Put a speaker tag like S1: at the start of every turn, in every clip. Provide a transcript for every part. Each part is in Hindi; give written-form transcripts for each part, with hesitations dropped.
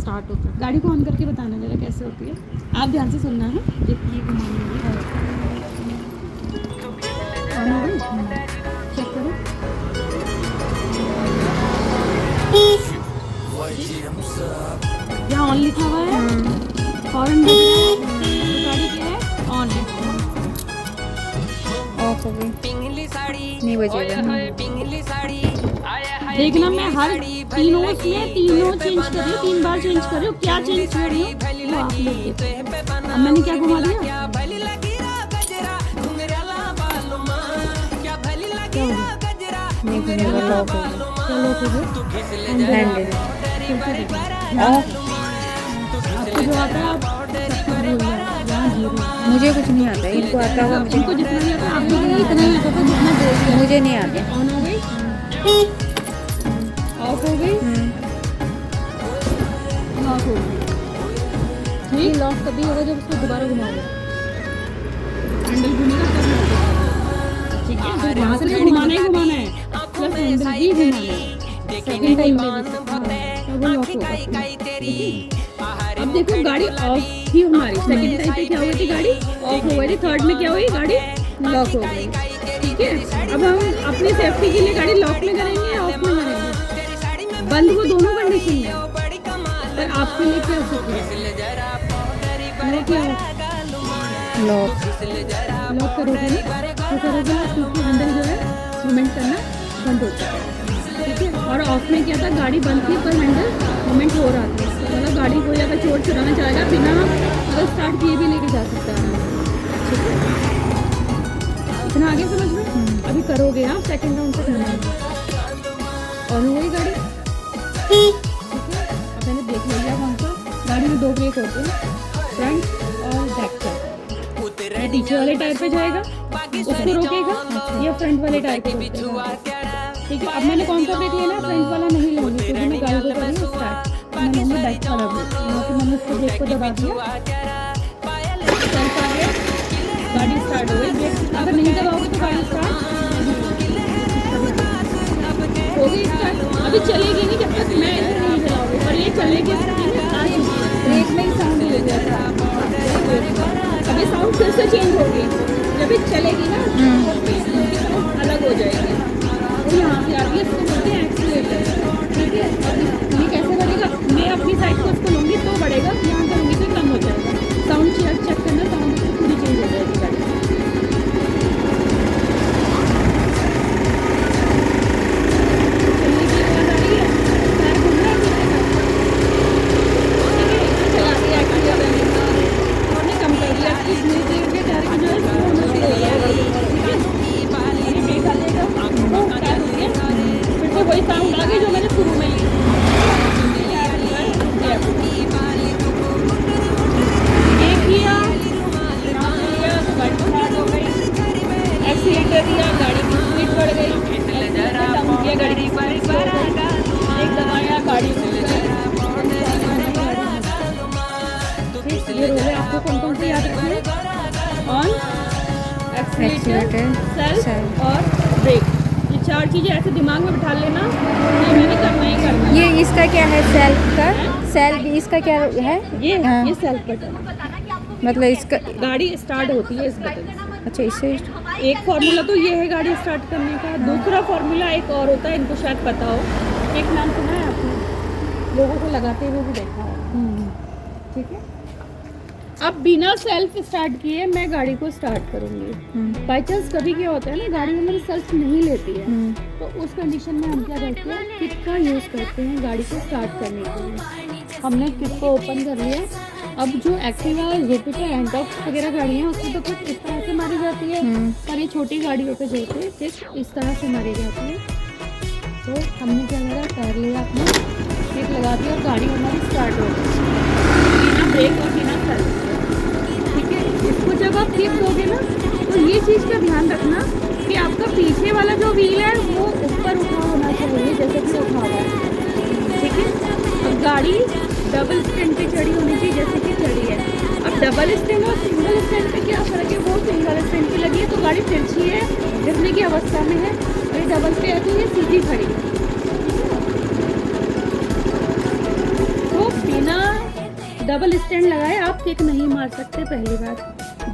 S1: स्टार्ट होता है। गाड़ी को ऑन करके बताना जरा कैसे होती है, आप ध्यान से सुनना है। जितनी घुमानी होगी ऑन हो गई, चेक करो। यहाँ ऑन लिखा हुआ है, हॉर्न बज रहा है, तो गाड़ी क्या है, ऑन है।
S2: ऑफ हो गई, नहीं बजेगा।
S1: देखना मैं हर तीनों में तीनों चेंज कर रही हूँ, 3 बार चेंज कर रही हूँ। क्या चेंज कर रही हूँ वो आप लोग देखो। अब मैंने क्या घुमा दिया, क्या हो गया,
S2: नहीं घूमेगा, लॉक हो गया।
S1: क्या लॉक हो गया,
S2: हैंडल ऑफ।
S1: आपको जो आता है आप सबको भूल जाओ। यहाँ जीरो,
S2: मुझे कुछ नहीं आता, इनको आता होगा, मुझे
S1: इनको जितना नहीं आता आपको भी इतना ही आता था जितना बोल दिया।
S2: मुझे नहीं आता।
S1: ऑन हो गई, ऑफ हो गई, लॉक हो गई। ठीक, लॉक तभी होगा जब उसको दोबारा घुमाओगे, हैंडल घूमेगा तब लॉक होगा। ठीक है, तो वहाँ से भी घुमाना ही घुमाना है, प्लस हैंडल भी घुमाना है। सेकंड टाइम में भी वो लॉक होगा। अब देखो गाड़ी ऑफ थी हमारी, सेकंड टाइम पे क्या हुई थी, गाड़ी ऑफ हो गई थी, थर्ड में क्या हुई, गाड़ी लॉक हो गई। ठीक है, अब हम अपनी सेफ्टी के लिए गाड़ी लॉक में करेंगे या ऑफ में करेंगे, बंद वो दोनों कंडीशन में, पर आपके लिए क्या हो सकता है, क्या
S2: लॉक
S1: लॉक करोगे ना, तो करोगे ना, क्योंकि हैंडल जो है मूवमेंट करना बंद हो चुका है। ठीक है, और ऑफ में क्या था, गाड़ी बंद थी पर हैंडल मूवमेंट हो रहा था, मतलब गाड़ी कोई अगर चोट चुराना चाहेगा बिना अगर स्टार्ट किए भी लेके जा सकता है। ठीक है, इतना आगे समझ लो। अभी करोगे आप सेकंड राउंड से करना है। ऑन हो गई गाड़ी। ठीक है, अब मैंने देख लिया कौन सा, गाड़ी में 2 ब्रेक होते हैं, फ्रंट और बैक का। ये पीछे वाले टायर पे जाएगा, उसको रोकेगा, या फ्रंट वाले टायर पे रोकेगा। ठीक है, अब मैंने कौन सा ब्रेक लेना है, फ्रंट वाला नहीं लूँगी क्योंकि मैं गाड़ी को करी स्टार्ट, मैंने बैक वाला ब्रेक, यहाँ पे मैंने उसको ब्रेक को दबा दिया, सेल्फ आ गया, गाड़ी स्टार्ट हो गई। ब्रेक अगर नहीं दबाओगे तो गाड़ी स्टार्ट हो गई स्टार्ट। अभी चलेगी नहीं जब तक मैं इसे नहीं चलाऊंगी, और ये चलने की स्थिति में आ चुकी है, ब्रेक में ही साउंड हो गया था। अभी साउंड फिर से चेंज होगी, जब ये चलेगी ना तो अलग हो जाएगी, वो यहाँ से आ रही है, इसको बोलते हैं एक्सीलेटर। ठीक है, अब ये कैसे बढ़ेगा, मैं अपनी साइड को उसको लूँगी तो बढ़ेगा, यहाँ करूँगी तो कम हो जाएगा। साउंड चेक करना, साउंड तो पूरी चेंज हो जाएगी गाड़ी। चलने की आवाज़ आ रही है, टायर घूम रहा है पीछे का। ठीक है, इसको चला दिया एक्सीलेटर और ने कम कर दिया, इसकी धीरे धीरे टायर की जो है स्लो होना शुरू हो जाएगा। ठीक है, ये ब्रेक आ जाएगा, तो टायर रुक गया, फिर से वही साउंड आ गई जो मैंने शुरू में ली। एक्सीलेटर दिया, गाड़ी की स्पीड बढ़ गई, डाउन किया, गाड़ी की स्पीड बढ़ गई, ब्रेक दबाया, गाड़ी रुक गई। ये रोल है, आपको कौन कौन से याद रखने हैं, ऑन, एक्सीलेटर, सेल्फ और ब्रेक। ये 4 चीज़ें ऐसे दिमाग में बिठा लेना, ये मैंने करना ही करना है।
S2: ये इसका क्या है, सेल्फ का, सेल्फ इसका क्या है,
S1: ये सेल्फ बटन,
S2: मतलब इसका
S1: गाड़ी स्टार्ट होती है इस बटन से।
S2: अच्छा, इससे
S1: एक फार्मूला तो ये है गाड़ी स्टार्ट करने का, दूसरा फार्मूला एक और होता है, इनको शायद पता हो, एक नाम सुना है आपने, लोगों को लगाते हुए भी देखा हो। ठीक है, अब बिना सेल्फ स्टार्ट किए मैं गाड़ी को स्टार्ट करूँगी। बाई चांस कभी क्या होता है ना, गाड़ी हमारी सेल्फ नहीं लेती है, तो उस कंडीशन में हम क्या करते हैं, किक का यूज़ करते हैं गाड़ी को स्टार्ट करने के लिए। हमने किक को ओपन कर लिया। अब जो एक्टिवा, जुपिटर, एंटॉक्स वगैरह गाड़ियाँ उसमें तो कुछ इस तरह से मारी जाती है, पर ये छोटी गाड़ियों पे जो है किक इस तरह से मारी जाती है। तो हमने क्या करा, टायर लिया अपना, किक लगा दिया और गाड़ी हमारी स्टार्ट हो गई बिना ब्रेक और बिना सेल्फ। ठीक है, इसको जब आप किक दोगे ना, तो ये चीज़ का ध्यान रखना कि आपका पीछे वाला जो व्हील है वो ऊपर उठा होना चाहिए, जैसे कि उठा हुआ है। ठीक है, अब गाड़ी डबल स्टैंड पे चढ़ी होनी चाहिए जैसे कि चढ़ी है। अब डबल स्टैंड और सिंगल स्टैंड पे क्या फ़र्क है, वो सिंगल स्टैंड पे लगी है तो गाड़ी तिरछी है, गिरने की अवस्था में है, ये डबल पे है तो ये सीधी खड़ी है। तो बिना डबल स्टैंड लगाए, आप किक नहीं मार सकते पहली बात।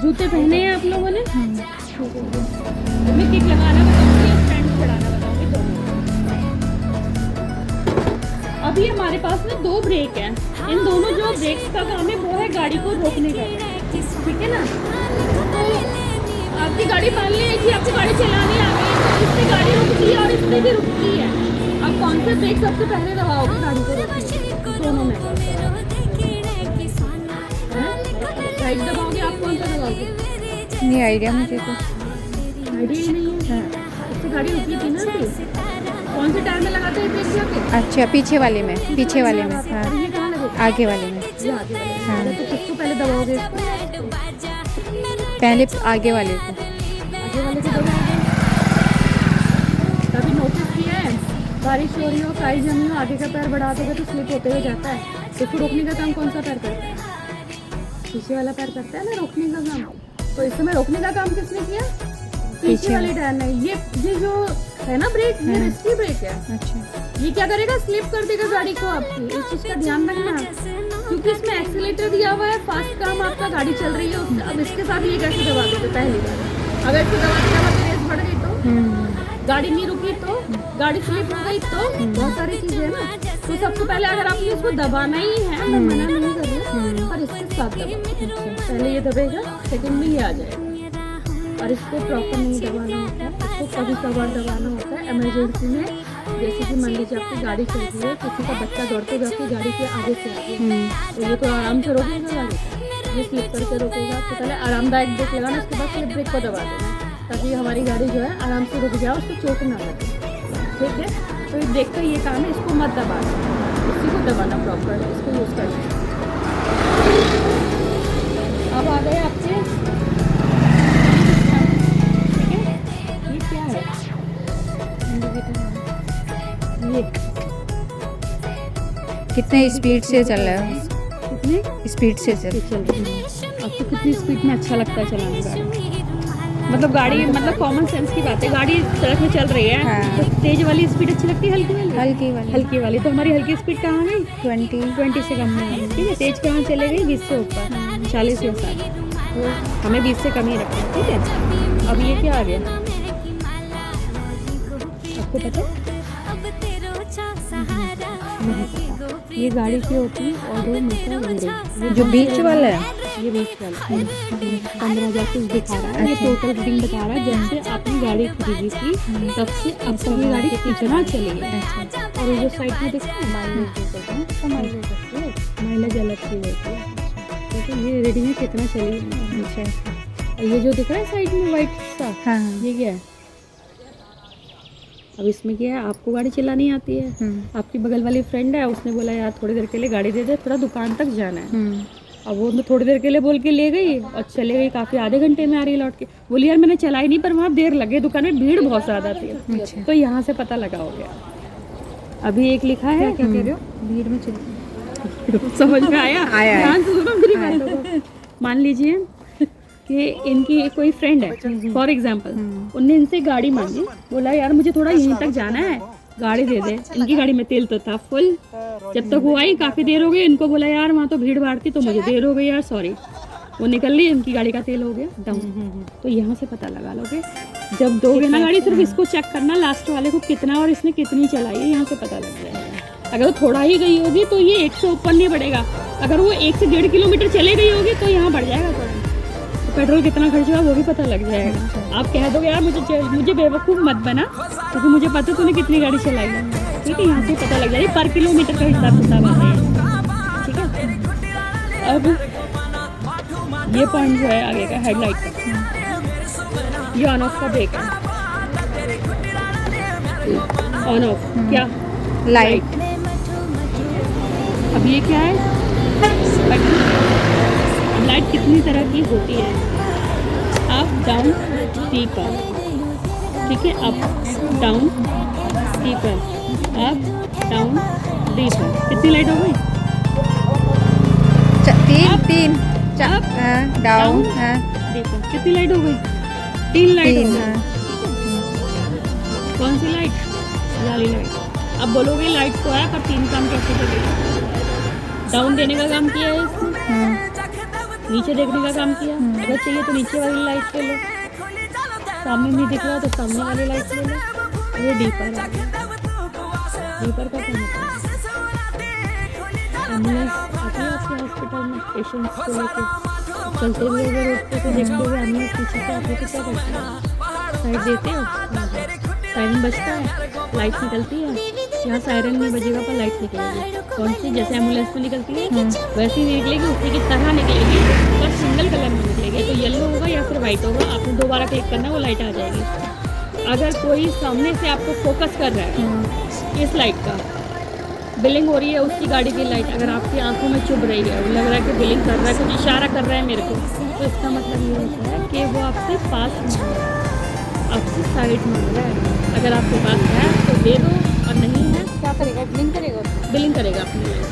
S1: जूते पहने हैं आप लोगों ने, मैं किक लगाना बताऊंगी, स्टैंड चढ़ाना बताऊंगी दोनों। अभी हमारे पास में 2 ब्रेक हैं। इन दोनों जो ब्रेक्स का काम है वो है गाड़ी को रोकने का, ठीक है ना। तो आपकी गाड़ी मान लें कि आपको गाड़ी चलानी आ गई, तो इससे गाड़ी रुकती है और इससे भी रुकती है। अब कौन सा ब्रेक सबसे पहले दबाओगे गाड़ी को रोकने? दोनों में राइट दबाओगे, आप कौन सा दबाओगे?
S2: नहीं आइडिया मुझे तो।
S1: आइडिया ही नहीं है। इससे गाड़ी रुकी थी ना अभी। कौन से टायर में लगाते हैं ब्रेक जाके?
S2: अच्छा पीछे वाले में, पीछे वाले में। हाँ
S1: ये कहाँ लगेगा?
S2: आगे वाले में।
S1: ये आगे वाले में।
S2: हाँ।
S1: तो किसको पहले दबाओगे इसको?
S2: पहले आगे वाले को।
S1: आगे वाले को दबाओगे। कभी नोटिस किया है बारिश हो रही हो, काई जमी हो, आगे का पैर बढ़ा दोगे तो स्लिप होते हुए जाता है। इसको रोकने का काम कौन सा पैर करता है? पीछे वाला पैर करता है ना रोकने का काम। तो इस समय रोकने का काम किसने किया? पीछे वाले टायर ने। ये जो है ना ब्रेक, ये रिस्की ब्रेक है।
S2: अच्छा
S1: ये क्या करेगा? स्लिप कर देगा गाड़ी को आपकी। इस चीज का ध्यान रखना, क्योंकि इसमें एक्सीलेटर दिया हुआ है, फास्ट काम आपका गाड़ी चल रही है। अब इसके साथ ये कैसे दबा दोगे? पहली बार अगर इसको दबाने के बाद रेस बढ़ गई तो, गाड़ी नहीं रुकी तो, गाड़ी स्लिप हो गई तो, बहुत सारी चीजें है ना। तो सबसे पहले अगर आपने इसको दबाना ही है, मैं मना नहीं कर रही, पर इसके साथ दबाओ। पहले ये दबेगा, सेकंड में ये आ जाएगा। और इसको प्रॉपर नहीं दबाना होता है, इसको कभी कभार दबाना होता है इमरजेंसी में। जैसे कि मान लीजिए आपकी गाड़ी चल रही है, किसी का बच्चा दौड़ते दौड़ते गाड़ी के आगे से आ गया, तो ये तो आराम से रोकेगा गाड़ी, ये स्लिप करके रोकेगा। तो पहले आरामदायक ब्रेक लगाना, उसके बाद स्लिप ब्रेक को दबा देना, ताकि हमारी गाड़ी जो है आराम से रुक जाए, उसको चोट ना लगे, ठीक है। तो ये ब्रेक का ये काम है, इसको मत दबाना, इसी को दबाना प्रॉपर, इसको यूज़ करना। अब आ गए आपके, ये
S2: कितने स्पीड से चल रहा है?
S1: कितने
S2: स्पीड से चल
S1: रही है? आपको कितनी स्पीड में अच्छा लगता है चलाने गाड़ी? मतलब गाड़ी, मतलब कॉमन सेंस की बात है, गाड़ी सड़क में चल रही है।
S2: हाँ।
S1: तो तेज वाली स्पीड अच्छी लगती है, हल्की वाली?
S2: हल्की वाली।
S1: हल्की वाली। तो हमारी हल्की स्पीड कहाँ गई?
S2: 20
S1: से कम में, ठीक है। तेज कहाँ चले गई? 20 से ऊपर, 40 या 60। तो हमें 20 से कम ही रखना है, ठीक है। अब ये क्या आ गया आपको पता है? ये गाड़ी की होती है ऑडोमीटर रीडिंग,
S2: जो बीच वाला है,
S1: ये बीच वाला 15,000 कुछ दिखा रहा है। ये टोटल रीडिंग बता रहा है जब से आपने गाड़ी खरीदी थी तब से अब तक ये गाड़ी कितना चली है। और ये जो साइड में देखते हैं माइलेज अलग से होती है, ठीक है। ये रीडिंग में कितना चली है। अच्छा, ये जो दिख रहा है साइड में वाइट सा,
S2: हाँ
S1: ये क्या है? अब इसमें क्या है, आपको गाड़ी चलानी आती है, आपकी बगल वाली फ्रेंड है, उसने बोला यार थोड़ी देर के लिए गाड़ी दे दे, थोड़ा दुकान तक जाना है। अब वो थोड़ी देर के लिए बोल के ले गई और चले गई, काफ़ी आधे घंटे में आ रही लौट के। बोली यार मैंने चलाई नहीं, पर वहाँ देर लगे, दुकान में भीड़ बहुत ज़्यादा थी। तो यहाँ से पता लगा हो गया। अभी एक लिखा है, क्या कह रहे हो? भीड़ में चली, समझ में आया? ध्यान से सुनो मेरी बातों को। मान लीजिए कि इनकी कोई फ्रेंड है, फॉर एग्जाम्पल, उनने इनसे गाड़ी मांगी, बोला यार मुझे थोड़ा यहीं तक जाना है, गाड़ी दे दे। इनकी गाड़ी में तेल तो था फुल। जब तक वो आई काफ़ी देर हो गई, इनको बोला यार वहाँ तो भीड़ भाड़ थी तो मुझे देर हो गई यार, सॉरी। वो निकल ली, इनकी गाड़ी का तेल हो गया डाउन। तो यहाँ से पता लगा लोगे, जब दोगे ना गाड़ी, सिर्फ इसको चेक करना लास्ट वाले को कितना और इसने कितनी चलाई है, यहाँ से पता लग जाएगा। अगर वो थोड़ा ही गई होगी तो ये 1 से ऊपर नहीं बढ़ेगा, अगर वो 1 से 1.5 किलोमीटर चले गई होगी तो यहाँ बढ़ जाएगा थोड़ा। पेट्रोल कितना खर्च हुआ वो भी पता लग जाएगा। आप कह दोगे यार मुझे बेवकूफ़ मत बना, क्योंकि मुझे पता तूने कितनी गाड़ी चलाई है, ठीक है। यहाँ से पता लग जाएगा, पर किलोमीटर का हिसाब किताब आता है, ठीक है। अब ये पॉइंट जो है आगे का हेडलाइट का, ये ऑन ऑफ का ब्रेक है, ऑन ऑफ क्या
S2: लाइट।
S1: अब ये क्या है? लाइट कितनी तरह की होती है? अप डाउन स्पीकर, ठीक है। Up down speaker, up down speaker. कितनी लाइट हो गई?
S2: तीन डाउन
S1: देखो कितनी लाइट हो गई? 3 लाइट हो गई। कौन सी लाइट? वाली लाइट। अब बोलोगे लाइट तो है पर 3 काम कैसे करेगा? डाउन देने का काम किया है इसने, नीचे देखने का काम किया। अगर चाहिए तो नीचे वाली लाइट ले लो, सामने नहीं दिख रहा तो सामने वाली लाइट ले लो। ये डीपर है, डीपर का क्या मतलब है? एम्बुलेंस आती है आपके हॉस्पिटल में पेशेंट्स को लेके, चलते हुए अगर रोड पे तो देखते हुए एम्बुलेंस पीछे से आते तो क्या करते हैं? साइड देते हो, सायरन बजता है, लाइट निकलती है। यहाँ सायरन नहीं बजेगा पर लाइट निकलेगी। कौन सी? जैसे एम्बुलेंस में निकलती है वैसी नहीं निकलेगी, उसी की तरह निकलेगी, पर सिंगल कलर में निकलेगी। तो येलो होगा या फिर वाइट होगा, आपने दोबारा क्लिक करना, वो लाइट आ जाएगी। अगर कोई सामने से आपको फोकस कर रहा है इस लाइट का, बिलिंग हो रही है उसकी गाड़ी की लाइट, अगर आपकी आंखों में चुभ रही है, लग रहा है कि बिलिंग कर रहा है, कुछ इशारा कर रहा है मेरे को, तो इसका मतलब ये होता है कि वो आपसे पास मांग रहा है, आपसे साइड मांग रहा है। अगर आपके पास है तो दे दो, और नहीं है
S2: क्या करेगा? बिलिंग करेगा?
S1: बिलिंग करेगा अपनी लाइट,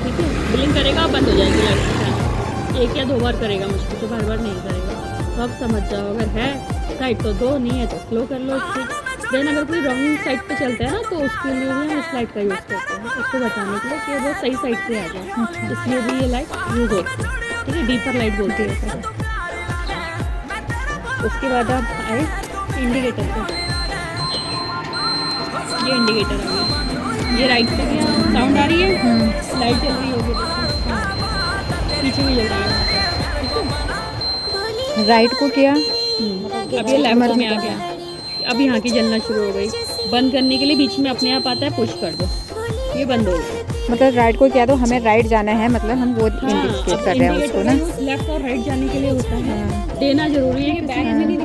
S1: ठीक है, बिलिंग करेगा, बंद हो जाएगी लाइट। एक या दो बार करेगा, मुश्किल तो बार बार नहीं करेगा। तो आप समझ जाओ, अगर है साइड तो दो, नहीं है तो स्लो कर लो इसको। देन अगर कोई रॉन्ग साइड पे चलता है ना, तो उसके लिए भी हम इस लाइट का यूज़ करते हैं, उसको बताने के लिए कि वो सही साइड पे आ जाए, इसलिए भी ये लाइट यूज़ होती है, ठीक है, डीपर लाइट बोलती है इसे। उसके बाद आप आए इंडिकेटर पे, ये इंडिकेटर आ गया, ये राइट पे गया, साउंड आ रही है, लाइट जल रही होगी, पीछे भी जल रही है, ठीक है।
S2: राइट को किया,
S1: अब ये लेफ्ट में आ गया, अब यहाँ की जलना शुरू हो गई। बंद करने के लिए बीच में अपने आप आता है, पुश कर दो, ये बंद हो गया।
S2: मतलब राइट को किया तो हमें राइट जाना है, मतलब हम वो इंडिकेट कर रहे हैं उसको ना।
S1: लेफ्ट और राइट जाने के लिए होता है, देना जरूरी है। बैग में नहीं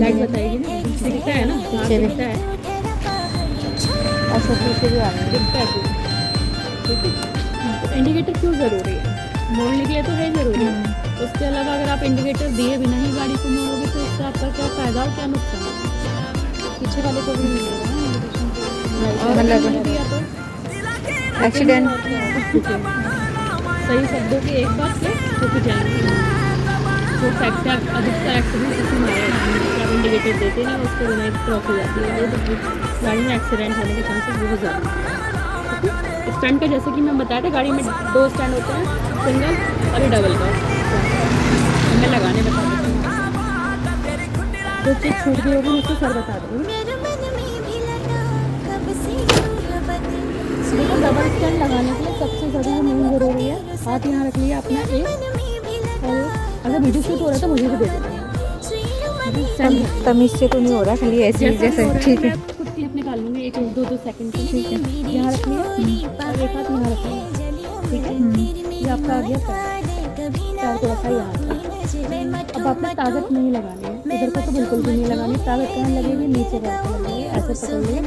S1: लाइट बताएगी ना, दिखता है ना,
S2: पीछे भी
S1: दिखता है,
S2: और सब पीछे भी आ रहा है।
S1: दिखता है, ठीक है। तो इंडिकेटर क्यों ज़रूरी है? मोड़ने के लिए तो है ज़रूरी। उसके अलावा अगर आप इंडिकेटर दिए बिना ही गाड़ी को मोड़ोगे तो इससे आपका क्या फ़ायदा और क्या नुकसान है? पीछे वाले को भी मिलेगा ना इंडिकेशन, और
S2: मतलब
S1: नहीं दिया तो
S2: एक्सीडेंट।
S1: सही शब्दों की एक बात से रुक जाएंगे। जो फैक्टर अधिकतर एक्सीडेंट इसी में है कि आप इंडिकेटर देते नहीं, उसके बिना क्रॉस हो जाती है, तो गाड़ी में एक्सीडेंट होने के चांसेस बहुत ज़्यादा हैं। स्टैंड का जैसे कि मैं बताया था, गाड़ी में दो स्टैंड होते हैं, सिंगल और डबल का। मैं लगाने बता देती हूँ, जो चीज़ छूट गई होगी मुझसे सर बता दूँगी। देखो, डबल स्टैंड लगाने के लिए सबसे ज़्यादा मेन ज़रूरी है, हाथ यहाँ रख लिया अपना एक, और अगर वीडियो शूट हो रहा है तो मुझे भी दे देना।
S2: तमीज से तो नहीं हो रहा, खाली ऐसे ही जैसे, ठीक है।
S1: खुद क्लिप निकाल लूँगी, एक दो सेकंड की, ठीक है। यहाँ रख लिया और एक हाथ यहाँ रख लिया, ठीक है। ये आपका आ गया पैर को रखा यहाँ पे। अब आपने ताकत नहीं लगानी है, इधर को तो बिल्कुल भी नहीं लगानी, ताकत कहाँ लगेगी? नीचे पैर को लगेगी, ऐसे पकड़िए।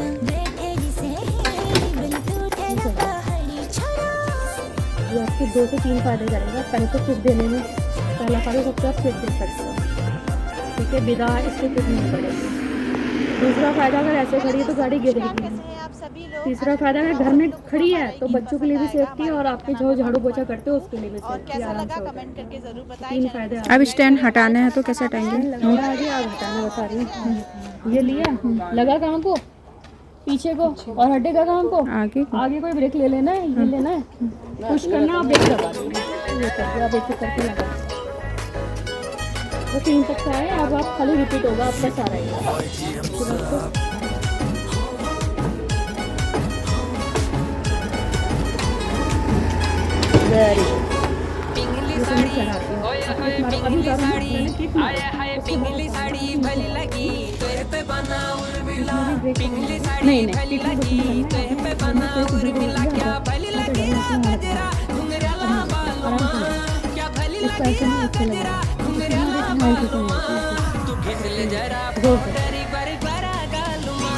S1: ये आपके 2 से 3 फायदे करेगा। पहले तो फिट देने में, पहला फायदा सबसे आप फिट दे सकते हो, ठीक है, बिना इससे फिट नहीं पड़ेगी। दूसरा फ़ायदा, अगर ऐसे खड़ी है तो गाड़ी गिरेगी। तीसरा फ़ायदा, अगर घर में खड़ी है तो बच्चों के लिए भी सेफ्टी है, और आपके जो झाड़ू पोछा करते हो उसके लिए भी सेफ्टी, आराम से होता है। 3 फायदे।
S2: अब स्टैंड हटाना है तो कैसे हटाएंगे?
S1: आगे आग हटाना बता रही हूँ। ये लिया, लगा कहाँ को? पीछे को, और हटेगा कहाँ को? आगे कोई ब्रेक ले लेना है, ये लेना है, पुश करना, आप ब्रेक दबा देंगे, ये कर दिया, आप एक करके लगा। वो 3 तक का है, अब आप खाली रिपीट होगा आपका सारा ही। वेरी
S3: पिंगली साड़ी ओए होए पिंगली साड़ी आए हाय पिंगली साड़ी भली लगी तेरे पे बना उर्मिला पिंगली साड़ी भली लगी तेरे पे बना उर्मिला क्या भली लगी गजरा घुंघराला बालों क्या भली लगी गजरा घुंघराला बालों तू घिसल जरा पाउडरी पर बरा गालुमा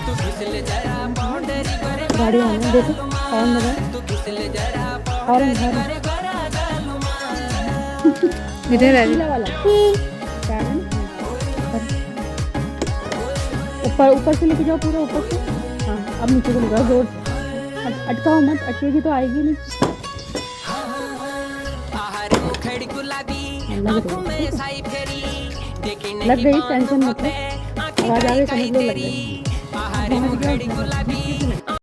S3: तू घिसल जरा पाउडरी पर
S1: गाड़ी आने देखो, हॉर्न लगा,
S3: तू घिसल जरा
S1: हॉर्न
S2: इधर आ
S1: वाला ऊपर से लेके जाओ, पूरा ऊपर से। हाँ, अब नीचे को लगाओ, जोर अटकाओ मत, अटकेगी तो आएगी नहीं। लग गई, टेंशन मत लो, आवाज आ गई, समझ लो लग गई। अच्छी लगती है।